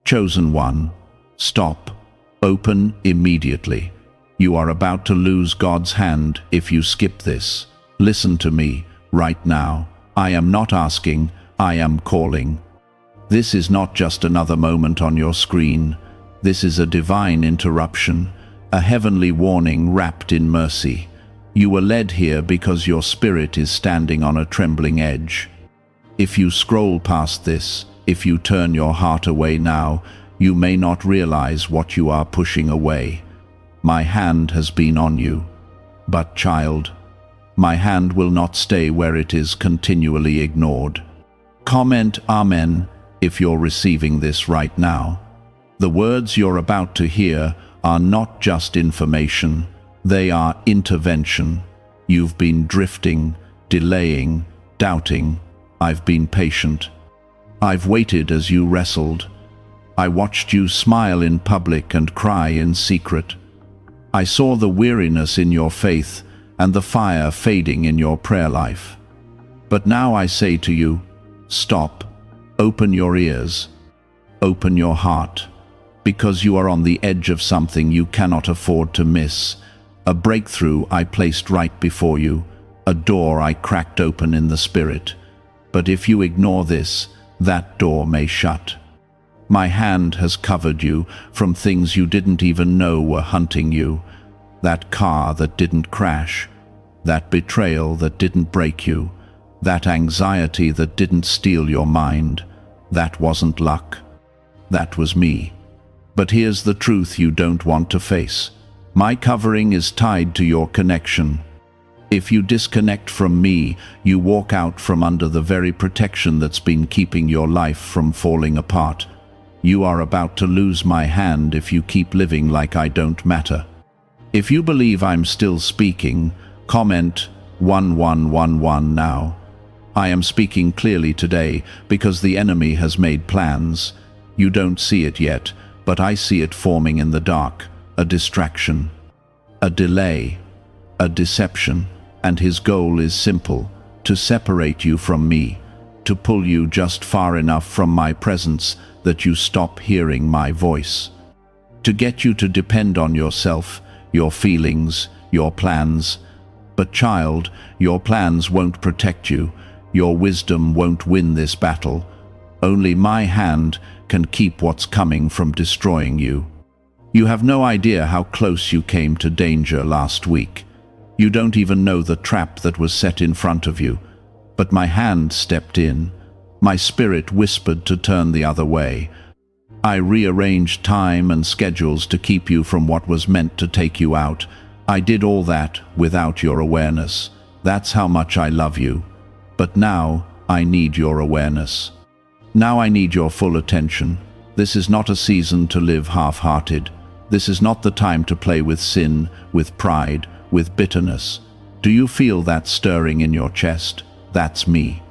Chosen one, stop. Open immediately. You are about to lose God's hand if you skip this. Listen to me, right now. I am not asking, I am calling. This is not just another moment on your screen. This is a divine interruption, a heavenly warning wrapped in mercy. You were led here because your spirit is standing on a trembling edge. If you scroll past this, if you turn your heart away now, you may not realize what you are pushing away. My hand has been on you. But child, my hand will not stay where it is continually ignored. Comment Amen if you're receiving this right now. The words you're about to hear are not just information, they are intervention. You've been drifting, delaying, doubting. I've been patient. I've waited as you wrestled. I watched you smile in public and cry in secret. I saw the weariness in your faith and the fire fading in your prayer life. But now I say to you, stop. Open your ears. Open your heart. Because you are on the edge of something you cannot afford to miss. A breakthrough I placed right before you. A door I cracked open in the spirit. But if you ignore this, that door may shut. My hand has covered you from things you didn't even know were hunting you. That car that didn't crash. That betrayal that didn't break you. That anxiety that didn't steal your mind. That wasn't luck. That was me. But here's the truth you don't want to face. My covering is tied to your connection. If you disconnect from me, you walk out from under the very protection that's been keeping your life from falling apart. You are about to lose my hand if you keep living like I don't matter. If you believe I'm still speaking, comment 1111 now. I am speaking clearly today because the enemy has made plans. You don't see it yet, but I see it forming in the dark. A distraction, a delay, a deception, and his goal is simple: to separate you from me, to pull you just far enough from my presence that you stop hearing my voice, to get you to depend on yourself, your feelings, your plans. But child, your plans won't protect you. Your wisdom won't win this battle. Only my hand can keep what's coming from destroying you. You have no idea how close you came to danger last week. You don't even know the trap that was set in front of you. But my hand stepped in. My spirit whispered to turn the other way. I rearranged time and schedules to keep you from what was meant to take you out. I did all that without your awareness. That's how much I love you. But now I need your awareness. Now I need your full attention. This is not a season to live half-hearted. This is not the time to play with sin, with pride, with bitterness. Do you feel that stirring in your chest? That's me.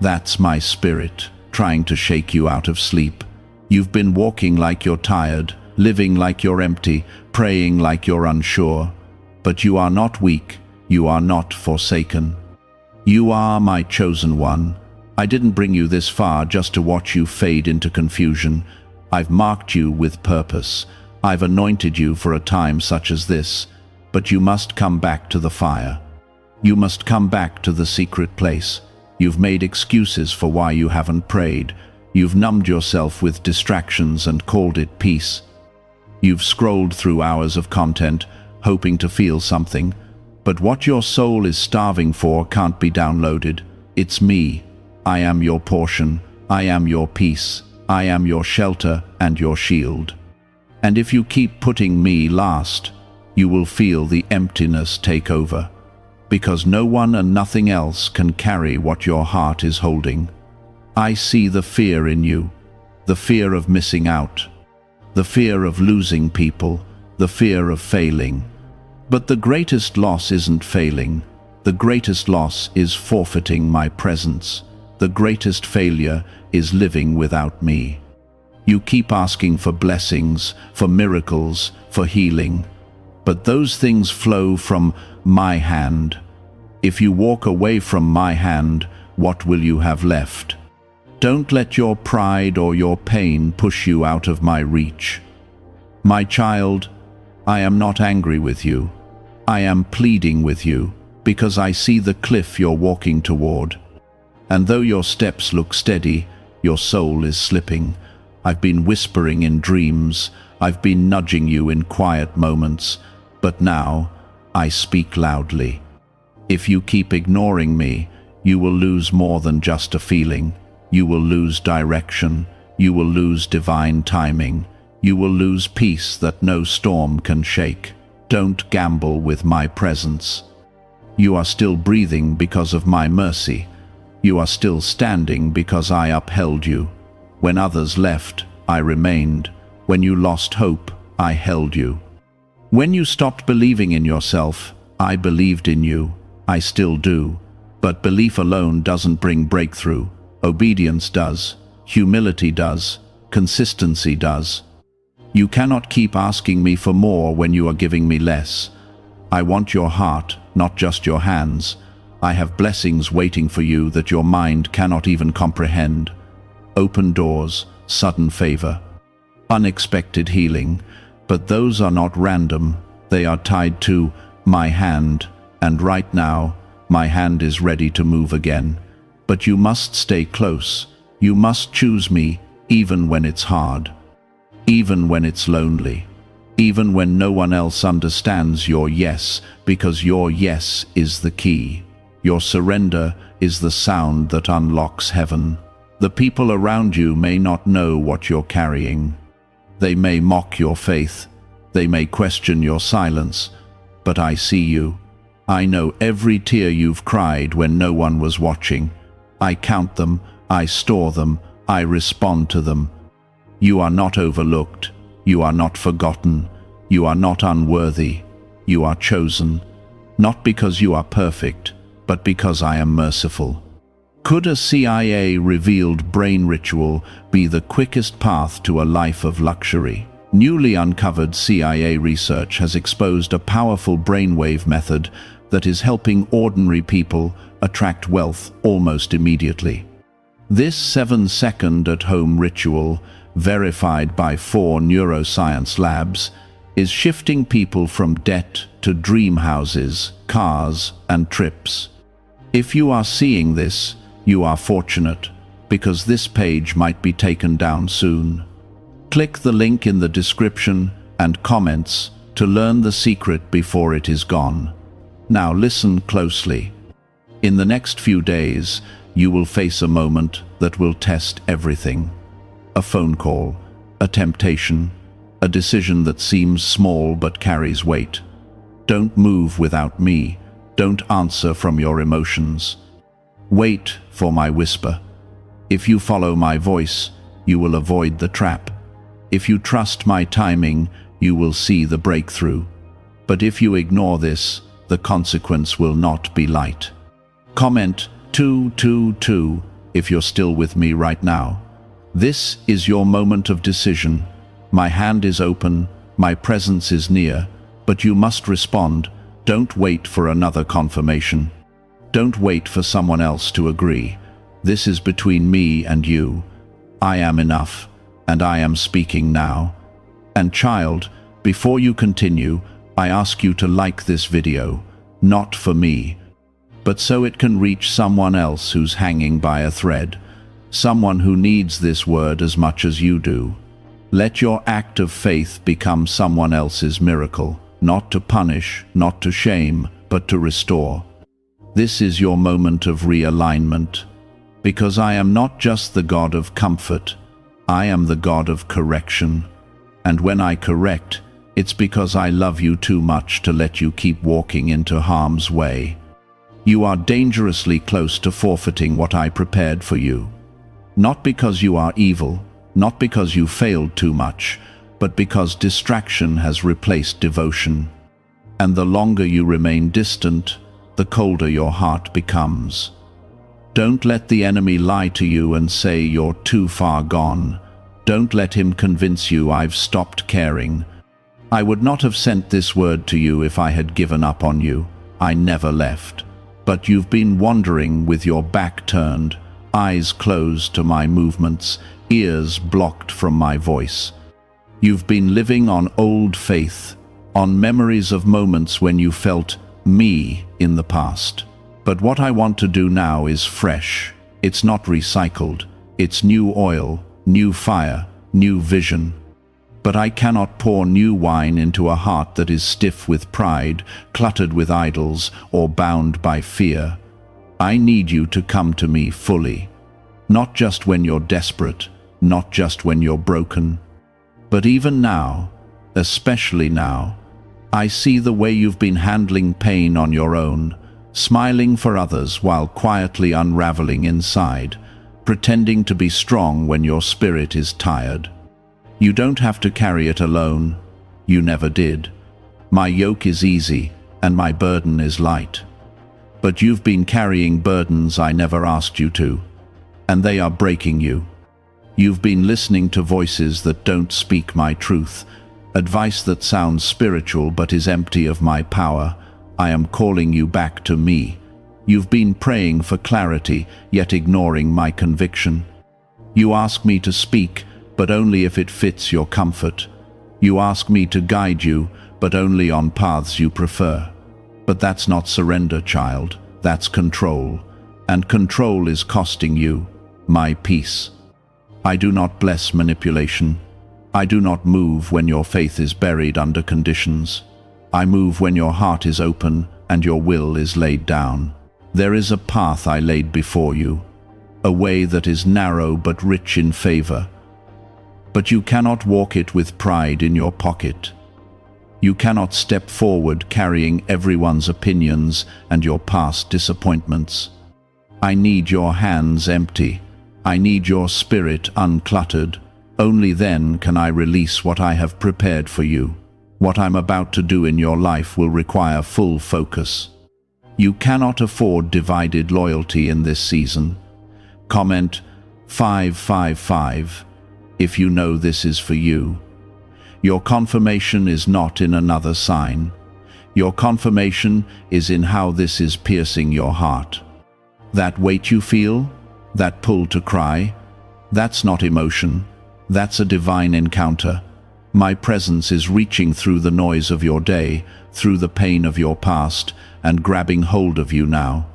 That's my spirit, trying to shake you out of sleep. You've been walking like you're tired, living like you're empty, praying like you're unsure. But you are not weak. You are not forsaken. You are my chosen one. I didn't bring you this far just to watch you fade into confusion. I've marked you with purpose. I've anointed you for a time such as this. But you must come back to the fire. You must come back to the secret place. You've made excuses for why you haven't prayed. You've numbed yourself with distractions and called it peace. You've scrolled through hours of content, hoping to feel something. But what your soul is starving for can't be downloaded. It's me. I am your portion. I am your peace. I am your shelter and your shield. And if you keep putting me last, you will feel the emptiness take over. Because no one and nothing else can carry what your heart is holding. I see the fear in you. The fear of missing out. The fear of losing people. The fear of failing. But the greatest loss isn't failing. The greatest loss is forfeiting my presence. The greatest failure is living without me. You keep asking for blessings, for miracles, for healing. But those things flow from my hand. If you walk away from my hand, what will you have left? Don't let your pride or your pain push you out of my reach. My child, I am not angry with you. I am pleading with you, because I see the cliff you're walking toward. And though your steps look steady, your soul is slipping. I've been whispering in dreams, I've been nudging you in quiet moments, but now I speak loudly. If you keep ignoring me, you will lose more than just a feeling. You will lose direction. You will lose divine timing. You will lose peace that no storm can shake. Don't gamble with my presence. You are still breathing because of my mercy. You are still standing because I upheld you. When others left, I remained. When you lost hope, I held you. When you stopped believing in yourself, I believed in you. I still do. But belief alone doesn't bring breakthrough. Obedience does. Humility does. Consistency does. You cannot keep asking me for more when you are giving me less. I want your heart, not just your hands. I have blessings waiting for you that your mind cannot even comprehend. Open doors, sudden favor, unexpected healing, but those are not random. They are tied to my hand, and right now, my hand is ready to move again. But you must stay close. You must choose me, even when it's hard. Even when it's lonely. Even when no one else understands your yes, because your yes is the key. Your surrender is the sound that unlocks heaven. The people around you may not know what you're carrying. They may mock your faith. They may question your silence. But I see you. I know every tear you've cried when no one was watching. I count them, I store them, I respond to them. You are not overlooked. You are not forgotten. You are not unworthy. You are chosen. Not because you are perfect, but because I am merciful. Could a CIA-revealed brain ritual be the quickest path to a life of luxury? Newly uncovered CIA research has exposed a powerful brainwave method that is helping ordinary people attract wealth almost immediately. This 7-second at-home ritual, verified by 4 neuroscience labs, is shifting people from debt to dream houses, cars, and trips. If you are seeing this, you are fortunate, because this page might be taken down soon. Click the link in the description and comments to learn the secret before it is gone. Now listen closely. In the next few days, you will face a moment that will test everything. A phone call, a temptation, a decision that seems small but carries weight. Don't move without me. Don't answer from your emotions. Wait for my whisper. If you follow my voice, you will avoid the trap. If you trust my timing, you will see the breakthrough. But if you ignore this, the consequence will not be light. Comment 222 if you're still with me right now. This is your moment of decision. My hand is open, my presence is near, but you must respond. Don't wait for another confirmation. Don't wait for someone else to agree. This is between me and you. I am enough, and I am speaking now. And child, before you continue, I ask you to like this video, not for me, but so it can reach someone else who's hanging by a thread, someone who needs this word as much as you do. Let your act of faith become someone else's miracle, not to punish, not to shame, but to restore. This is your moment of realignment, because I am not just the God of comfort, I am the God of correction. And when I correct, it's because I love you too much to let you keep walking into harm's way. You are dangerously close to forfeiting what I prepared for you. Not because you are evil, not because you failed too much, but because distraction has replaced devotion. And the longer you remain distant, the colder your heart becomes. Don't let the enemy lie to you and say you're too far gone. Don't let him convince you I've stopped caring. I would not have sent this word to you if I had given up on you. I never left. But you've been wandering with your back turned, eyes closed to my movements, ears blocked from my voice. You've been living on old faith, on memories of moments when you felt me in the past. But what I want to do now is fresh. It's not recycled. It's new oil, new fire, new vision. But I cannot pour new wine into a heart that is stiff with pride, cluttered with idols, or bound by fear. I need you to come to me fully. Not just when you're desperate, not just when you're broken. But even now, especially now, I see the way you've been handling pain on your own, smiling for others while quietly unraveling inside, pretending to be strong when your spirit is tired. You don't have to carry it alone. You never did. My yoke is easy, and my burden is light. But you've been carrying burdens I never asked you to, and they are breaking you. You've been listening to voices that don't speak my truth, advice that sounds spiritual but is empty of my power. I am calling you back to me. You've been praying for clarity, yet ignoring my conviction. You ask me to speak, but only if it fits your comfort. You ask me to guide you, but only on paths you prefer. But that's not surrender, child. That's control. And control is costing you my peace. I do not bless manipulation. I do not move when your faith is buried under conditions. I move when your heart is open and your will is laid down. There is a path I laid before you, a way that is narrow but rich in favor. But you cannot walk it with pride in your pocket. You cannot step forward carrying everyone's opinions and your past disappointments. I need your hands empty. I need your spirit uncluttered. Only then can I release what I have prepared for you. What I'm about to do in your life will require full focus. You cannot afford divided loyalty in this season. Comment 555 if you know this is for you. Your confirmation is not in another sign. Your confirmation is in how this is piercing your heart. That weight you feel, that pull to cry, that's not emotion. That's a divine encounter. My presence is reaching through the noise of your day, through the pain of your past, and grabbing hold of you now.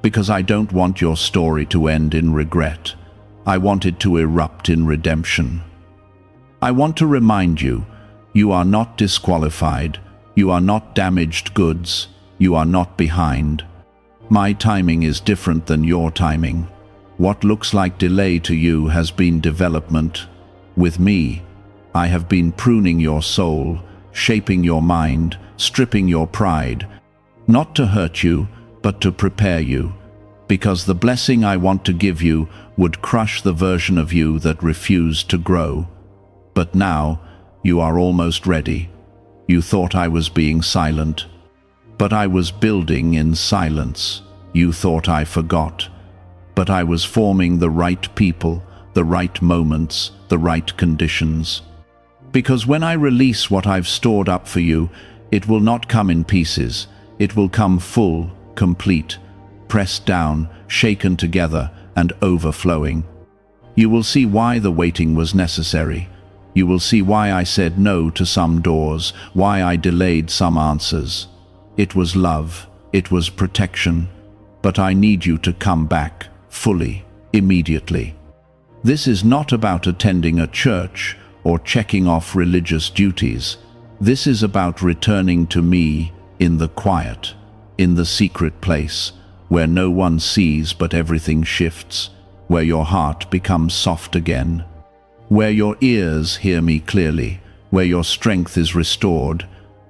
Because I don't want your story to end in regret. I want it to erupt in redemption. I want to remind you, you are not disqualified. You are not damaged goods. You are not behind. My timing is different than your timing. What looks like delay to you has been development. With me, I have been pruning your soul, shaping your mind, stripping your pride, not to hurt you, but to prepare you, because the blessing I want to give you would crush the version of you that refused to grow. But now, you are almost ready. You thought I was being silent, but I was building in silence. You thought I forgot, but I was forming the right people, the right moments, the right conditions. Because when I release what I've stored up for you, it will not come in pieces. It will come full, complete, pressed down, shaken together, and overflowing. You will see why the waiting was necessary. You will see why I said no to some doors, why I delayed some answers. It was love, it was protection, but I need you to come back, fully, immediately. This is not about attending a church or checking off religious duties. This is about returning to me in the quiet, in the secret place, where no one sees but everything shifts, where your heart becomes soft again, where your ears hear me clearly, where your strength is restored.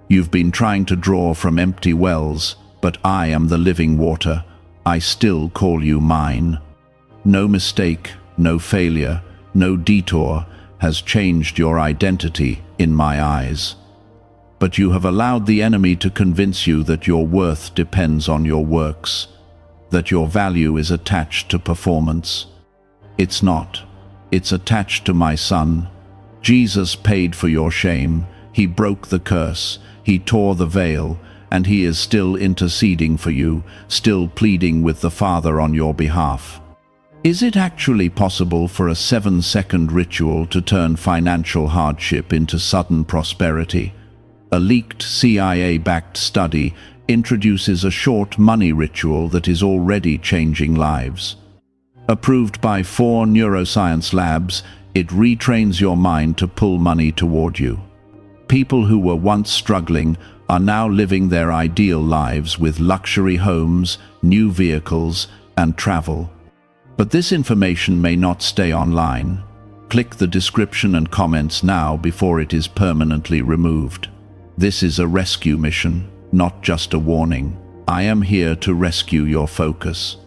You've been trying to draw from empty wells, but I am the living water. I still call you mine. No mistake, no failure, no detour has changed your identity in my eyes. But you have allowed the enemy to convince you that your worth depends on your works, that your value is attached to performance. It's not. It's attached to my Son. Jesus paid for your shame. He broke the curse. He tore the veil, and he is still interceding for you, still pleading with the Father on your behalf. Is it actually possible for a 7-second ritual to turn financial hardship into sudden prosperity? A leaked CIA-backed study introduces a short money ritual that is already changing lives. Approved by 4 neuroscience labs, it retrains your mind to pull money toward you. People who were once struggling are now living their ideal lives with luxury homes, new vehicles, and travel. But this information may not stay online. Click the description and comments now before it is permanently removed. This is a rescue mission, not just a warning. I am here to rescue your focus,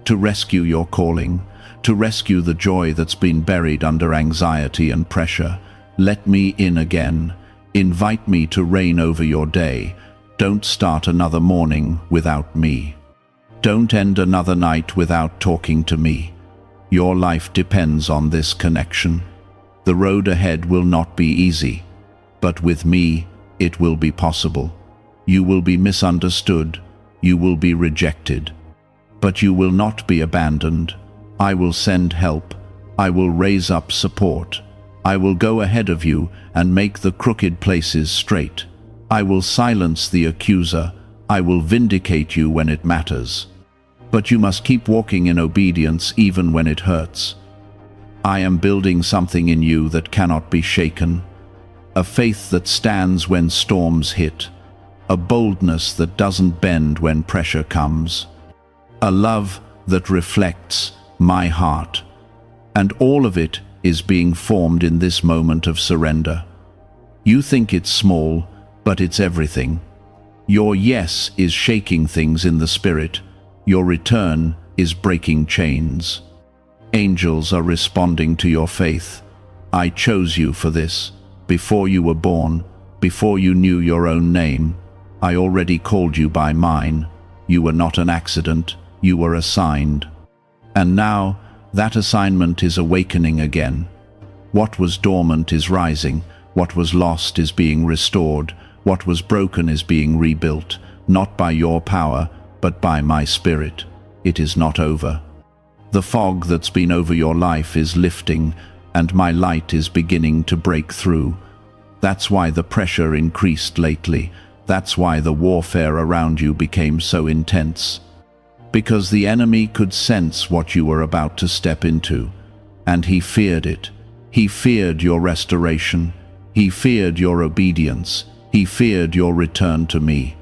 to rescue your calling, to rescue the joy that's been buried under anxiety and pressure. Let me in again. Invite me to reign over your day. Don't start another morning without me. Don't end another night without talking to me. Your life depends on this connection. The road ahead will not be easy, but with me, it will be possible. You will be misunderstood. You will be rejected. But you will not be abandoned. I will send help. I will raise up support. I will go ahead of you and make the crooked places straight. I will silence the accuser. I will vindicate you when it matters. But you must keep walking in obedience even when it hurts. I am building something in you that cannot be shaken. A faith that stands when storms hit. A boldness that doesn't bend when pressure comes. A love that reflects my heart. And all of it is being formed in this moment of surrender. You think it's small, but it's everything. Your yes is shaking things in the spirit. Your return is breaking chains. Angels are responding to your faith. I chose you for this. Before you were born, before you knew your own name, I already called you by mine. You were not an accident. You were assigned. And now, that assignment is awakening again. What was dormant is rising. What was lost is being restored. What was broken is being rebuilt, not by your power, but by my spirit. It is not over. The fog that's been over your life is lifting, and my light is beginning to break through. That's why the pressure increased lately. That's why the warfare around you became so intense. Because the enemy could sense what you were about to step into, and he feared it. He feared your restoration. He feared your obedience. He feared your return to me.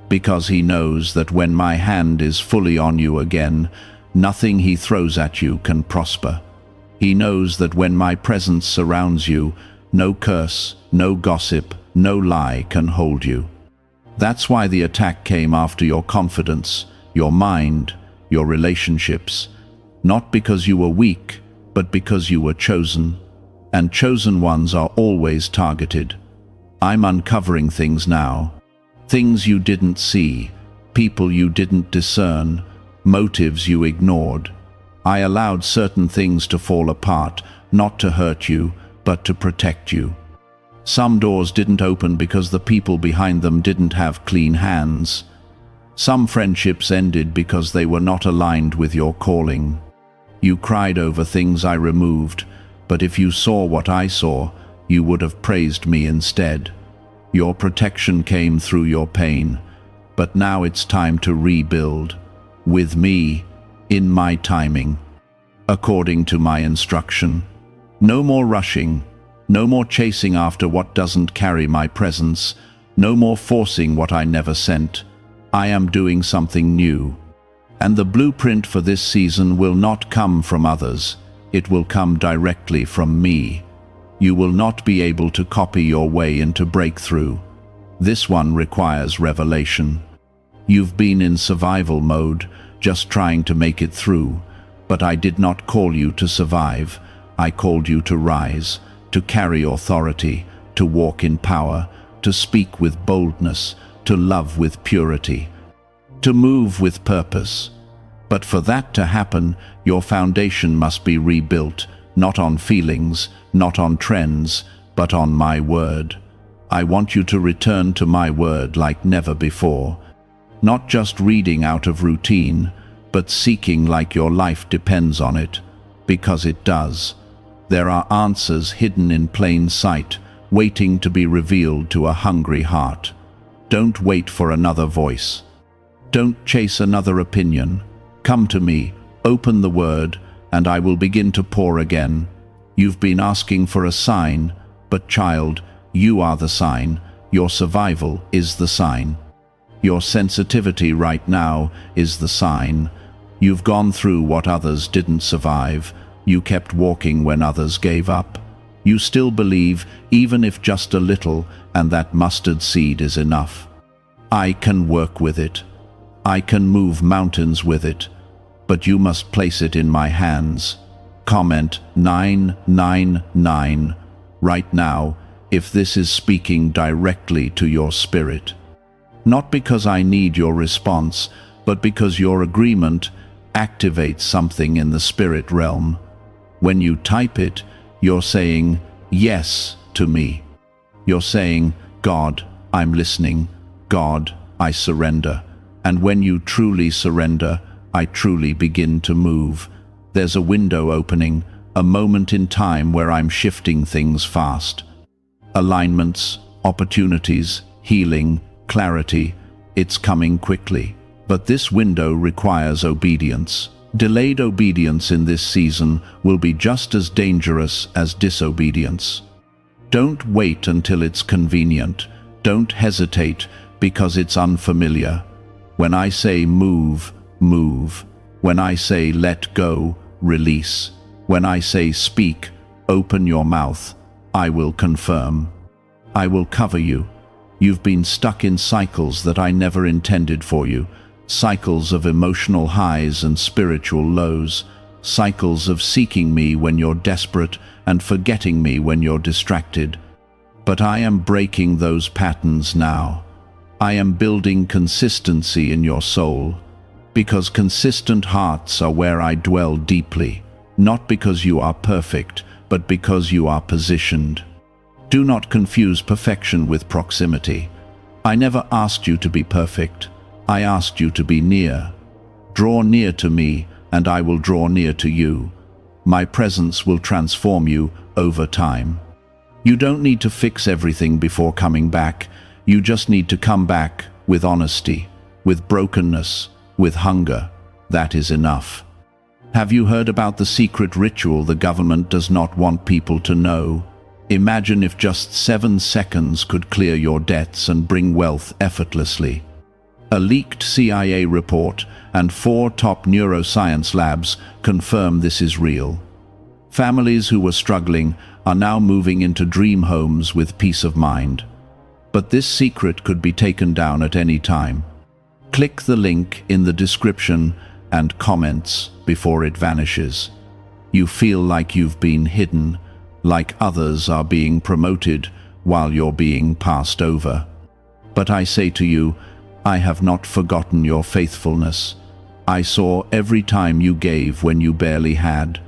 Because he knows that when my hand is fully on you again, nothing he throws at you can prosper. He knows that when my presence surrounds you, no curse, no gossip, no lie can hold you. That's why the attack came after your confidence, your mind, your relationships, not because you were weak, but because you were chosen. And chosen ones are always targeted. I'm uncovering things now. Things you didn't see, people you didn't discern, motives you ignored. I allowed certain things to fall apart, not to hurt you, but to protect you. Some doors didn't open because the people behind them didn't have clean hands. Some friendships ended because they were not aligned with your calling. You cried over things I removed, but if you saw what I saw, you would have praised me instead. Your protection came through your pain, but now it's time to rebuild. With me, in my timing, according to my instruction. No more rushing, no more chasing after what doesn't carry my presence, no more forcing what I never sent. I am doing something new. And the blueprint for this season will not come from others. It will come directly from me. You will not be able to copy your way into breakthrough. This one requires revelation. You've been in survival mode, just trying to make it through. But I did not call you to survive. I called you to rise, to carry authority, to walk in power, to speak with boldness, to love with purity, to move with purpose. But for that to happen, your foundation must be rebuilt, not on feelings, not on trends, but on my word. I want you to return to my word like never before. Not just reading out of routine, but seeking like your life depends on it, because it does. There are answers hidden in plain sight, waiting to be revealed to a hungry heart. Don't wait for another voice. Don't chase another opinion. Come to me, open the word, and I will begin to pour again. You've been asking for a sign, but child, you are the sign. Your survival is the sign. Your sensitivity right now is the sign. You've gone through what others didn't survive. You kept walking when others gave up. You still believe, even if just a little, and that mustard seed is enough. I can work with it. I can move mountains with it, but you must place it in my hands. Comment 999 right now if this is speaking directly to your spirit. Not because I need your response, but because your agreement activates something in the spirit realm. When you type it, you're saying yes to me. You're saying, God, I'm listening. God, I surrender. And when you truly surrender, I truly begin to move. There's a window opening, a moment in time where I'm shifting things fast. Alignments, opportunities, healing, clarity, it's coming quickly. But this window requires obedience. Delayed obedience in this season will be just as dangerous as disobedience. Don't wait until it's convenient. Don't hesitate because it's unfamiliar. When I say move, move. When I say let go, release. When I say speak, open your mouth. I will confirm. I will cover you. You've been stuck in cycles that I never intended for you. Cycles of emotional highs and spiritual lows. Cycles of seeking me when you're desperate and forgetting me when you're distracted. But I am breaking those patterns now. I am building consistency in your soul, because consistent hearts are where I dwell deeply, not because you are perfect, but because you are positioned. Do not confuse perfection with proximity. I never asked you to be perfect. I asked you to be near. Draw near to me, and I will draw near to you. My presence will transform you over time. You don't need to fix everything before coming back. You just need to come back with honesty, with brokenness, with hunger. That is enough. Have you heard about the secret ritual the government does not want people to know? Imagine if just 7 seconds could clear your debts and bring wealth effortlessly. A leaked CIA report and 4 top neuroscience labs confirm this is real. Families who were struggling are now moving into dream homes with peace of mind. But this secret could be taken down at any time. Click the link in the description and comments before it vanishes. You feel like you've been hidden, like others are being promoted while you're being passed over. But I say to you, I have not forgotten your faithfulness. I saw every time you gave when you barely had.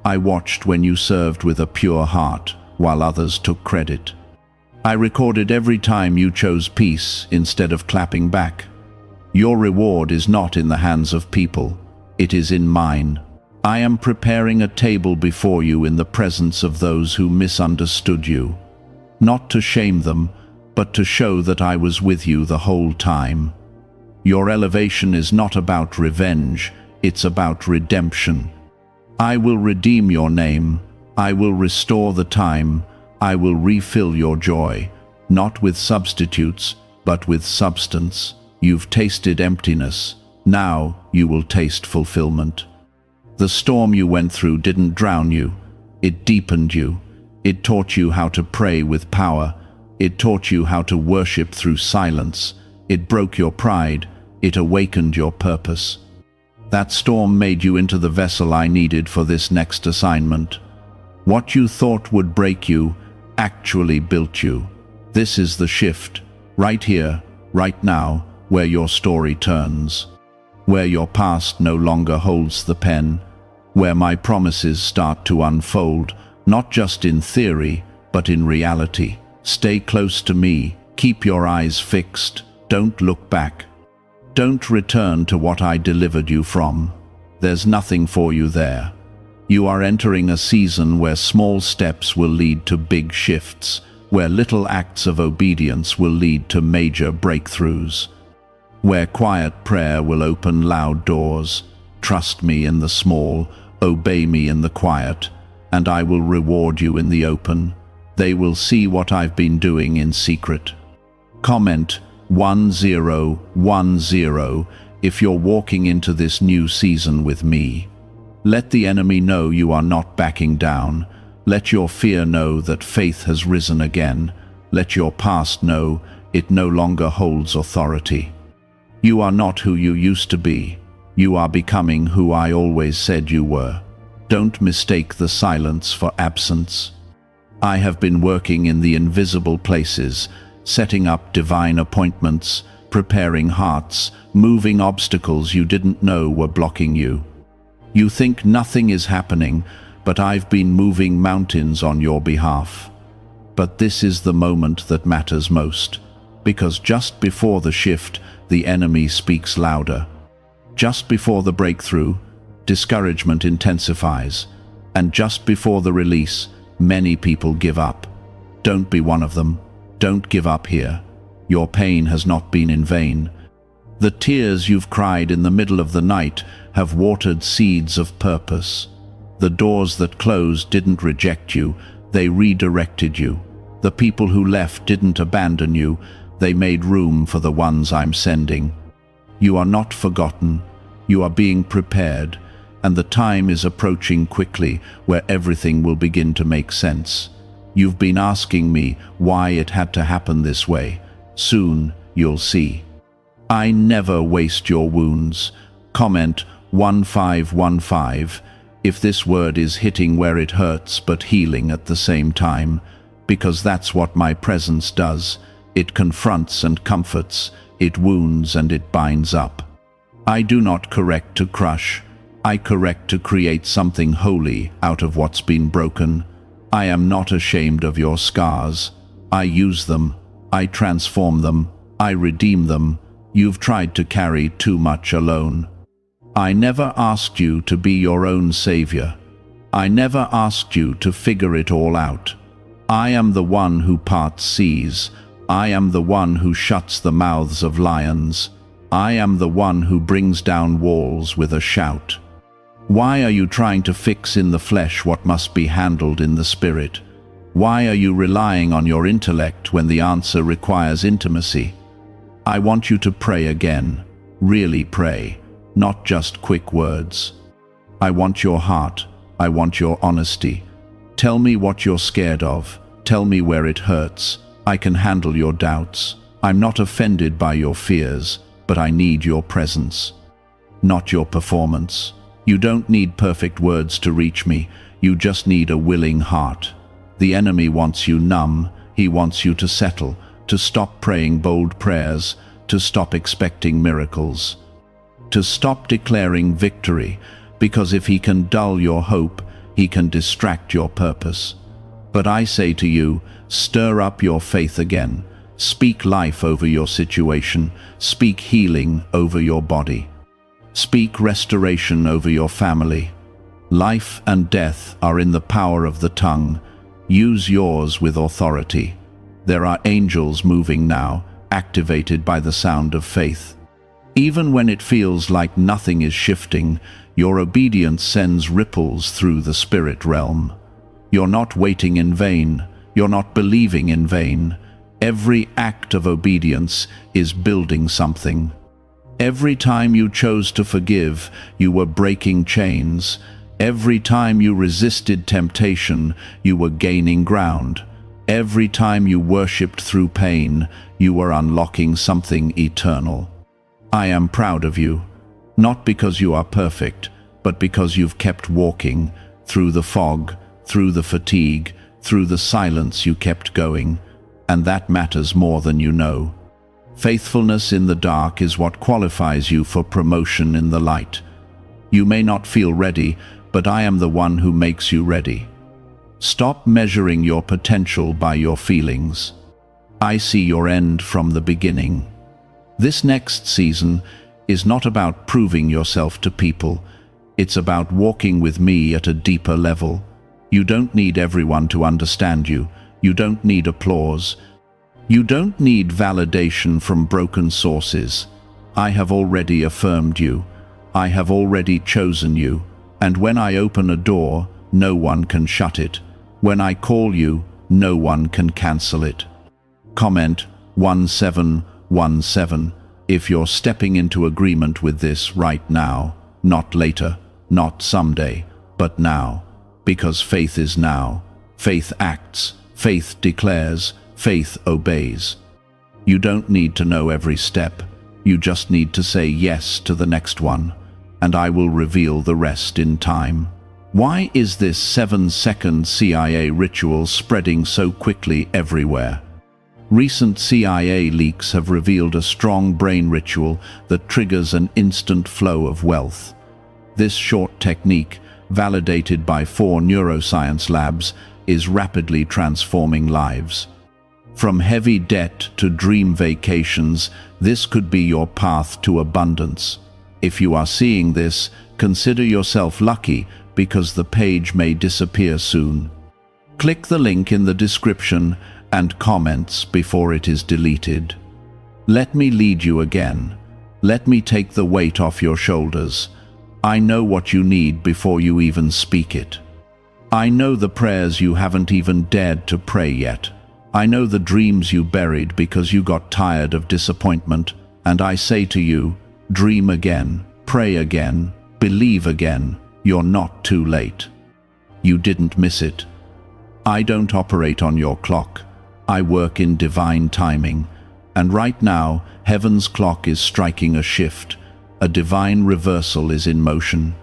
I watched when you served with a pure heart while others took credit. I recorded every time you chose peace instead of clapping back. Your reward is not in the hands of people, it is in mine. I am preparing a table before you in the presence of those who misunderstood you. Not to shame them, but to show that I was with you the whole time. Your elevation is not about revenge, it's about redemption. I will redeem your name, I will restore the time, I will refill your joy, not with substitutes, but with substance. You've tasted emptiness, now you will taste fulfillment. The storm you went through didn't drown you, it deepened you. It taught you how to pray with power. It taught you how to worship through silence. It broke your pride. It awakened your purpose. That storm made you into the vessel I needed for this next assignment. What you thought would break you actually built you. This is the shift, right here, right now, where your story turns. Where your past no longer holds the pen. Where my promises start to unfold, not just in theory, but in reality. Stay close to me, keep your eyes fixed, don't look back. Don't return to what I delivered you from. There's nothing for you there. You are entering a season where small steps will lead to big shifts, where little acts of obedience will lead to major breakthroughs, where quiet prayer will open loud doors. Trust me in the small, obey me in the quiet, and I will reward you in the open. They will see what I've been doing in secret. Comment 1010 if you're walking into this new season with me. Let the enemy know you are not backing down. Let your fear know that faith has risen again. Let your past know it no longer holds authority. You are not who you used to be. You are becoming who I always said you were. Don't mistake the silence for absence. I have been working in the invisible places, setting up divine appointments, preparing hearts, moving obstacles you didn't know were blocking you. You think nothing is happening, but I've been moving mountains on your behalf. But this is the moment that matters most, because just before the shift, the enemy speaks louder. Just before the breakthrough, discouragement intensifies, and just before the release, many people give up. Don't be one of them. Don't give up here. Your pain has not been in vain. The tears you've cried in the middle of the night have watered seeds of purpose. The doors that closed didn't reject you, they redirected you. The people who left didn't abandon you, they made room for the ones I'm sending. You are not forgotten, you are being prepared, and the time is approaching quickly where everything will begin to make sense. You've been asking me why it had to happen this way. Soon you'll see. I never waste your wounds. Comment 1515 if this word is hitting where it hurts but healing at the same time, because that's what my presence does. It confronts and comforts, it wounds and it binds up. I do not correct to crush, I correct to create something holy out of what's been broken. I am not ashamed of your scars. I use them, I transform them, I redeem them. You've tried to carry too much alone. I never asked you to be your own savior. I never asked you to figure it all out. I am the one who parts seas. I am the one who shuts the mouths of lions. I am the one who brings down walls with a shout. Why are you trying to fix in the flesh what must be handled in the spirit? Why are you relying on your intellect when the answer requires intimacy? I want you to pray again. Really pray, not just quick words. I want your heart. I want your honesty. Tell me what you're scared of. Tell me where it hurts. I can handle your doubts. I'm not offended by your fears, but I need your presence, not your performance. You don't need perfect words to reach me. You just need a willing heart. The enemy wants you numb. He wants you to settle, to stop praying bold prayers, to stop expecting miracles, to stop declaring victory, because if he can dull your hope, he can distract your purpose. But I say to you, stir up your faith again. Speak life over your situation. Speak healing over your body. Speak restoration over your family. Life and death are in the power of the tongue. Use yours with authority. There are angels moving now, activated by the sound of faith. Even when it feels like nothing is shifting, your obedience sends ripples through the spirit realm. You're not waiting in vain. You're not believing in vain. Every act of obedience is building something. Every time you chose to forgive, you were breaking chains. Every time you resisted temptation, you were gaining ground. Every time you worshipped through pain, you were unlocking something eternal. I am proud of you, not because you are perfect, but because you've kept walking through the fog, through the fatigue, through the silence. You kept going, and that matters more than you know. Faithfulness in the dark is what qualifies you for promotion in the light. You may not feel ready, but I am the one who makes you ready. Stop measuring your potential by your feelings. I see your end from the beginning. This next season is not about proving yourself to people. It's about walking with me at a deeper level. You don't need everyone to understand you. You don't need applause. You don't need validation from broken sources. I have already affirmed you. I have already chosen you. And when I open a door, no one can shut it. When I call you, no one can cancel it. Comment 1717 if you're stepping into agreement with this right now, not later, not someday, but now. Because faith is now. Faith acts, faith declares, faith obeys. You don't need to know every step. You just need to say yes to the next one, and I will reveal the rest in time. Why is this 7-second CIA ritual spreading so quickly everywhere? Recent CIA leaks have revealed a strong brain ritual that triggers an instant flow of wealth. This short technique, validated by 4 neuroscience labs, is rapidly transforming lives. From heavy debt to dream vacations, this could be your path to abundance. If you are seeing this, consider yourself lucky because the page may disappear soon. Click the link in the description and comments before it is deleted. Let me lead you again. Let me take the weight off your shoulders. I know what you need before you even speak it. I know the prayers you haven't even dared to pray yet. I know the dreams you buried because you got tired of disappointment, and I say to you, dream again, pray again, believe again. You're not too late. You didn't miss it. I don't operate on your clock. I work in divine timing, and right now, heaven's clock is striking a shift. A divine reversal is in motion.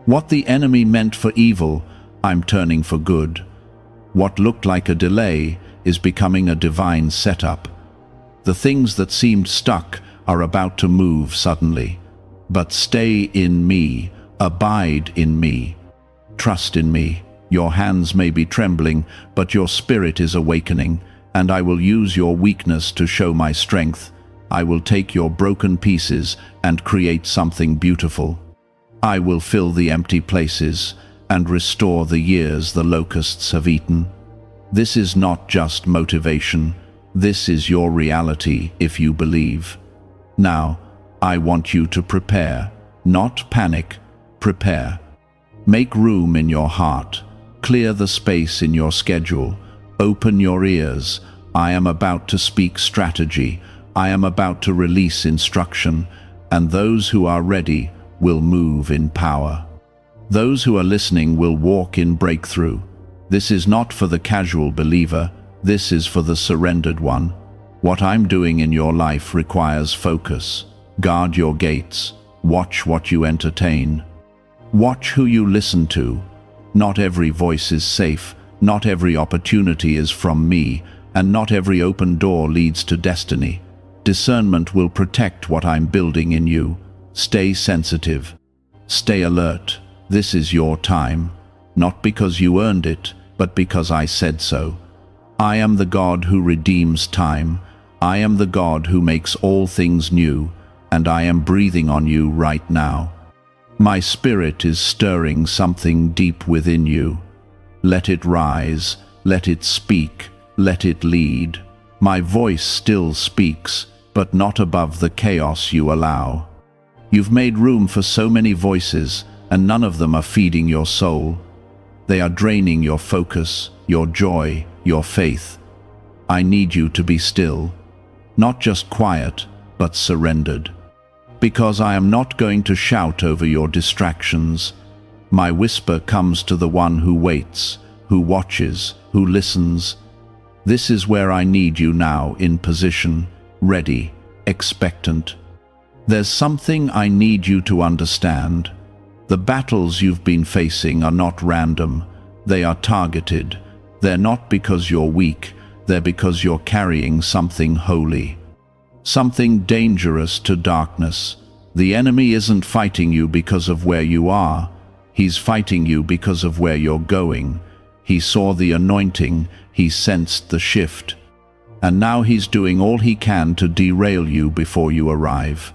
What the enemy meant for evil, I'm turning for good. What looked like a delay is becoming a divine setup. The things that seemed stuck are about to move suddenly. But stay in me, abide in me, trust in me. Your hands may be trembling, but your spirit is awakening, and I will use your weakness to show my strength. I will take your broken pieces and create something beautiful. I will fill the empty places and restore the years the locusts have eaten. This is not just motivation. This is your reality if you believe. Now, I want you to prepare, not panic, prepare. Make room in your heart. Clear the space in your schedule. Open your ears. I am about to speak strategy. I am about to release instruction, and those who are ready will move in power. Those who are listening will walk in breakthrough. This is not for the casual believer. This is for the surrendered one. What I'm doing in your life requires focus. Guard your gates. Watch what you entertain. Watch who you listen to. Not every voice is safe. Not every opportunity is from me, and not every open door leads to destiny. Discernment will protect what I'm building in you. Stay sensitive. Stay alert. This is your time. Not because you earned it, but because I said so. I am the God who redeems time. I am the God who makes all things new, and I am breathing on you right now. My spirit is stirring something deep within you. Let it rise, let it speak, let it lead. My voice still speaks, but not above the chaos you allow. You've made room for so many voices, and none of them are feeding your soul. They are draining your focus, your joy, your faith. I need you to be still, not just quiet, but surrendered. Because I am not going to shout over your distractions. My whisper comes to the one who waits, who watches, who listens. This is where I need you now, in position, ready, expectant. There's something I need you to understand. The battles you've been facing are not random. They are targeted. They're not because you're weak. They're because you're carrying something holy. Something dangerous to darkness. The enemy isn't fighting you because of where you are. He's fighting you because of where you're going. He saw the anointing. He sensed the shift. and now he's doing all he can to derail you before you arrive.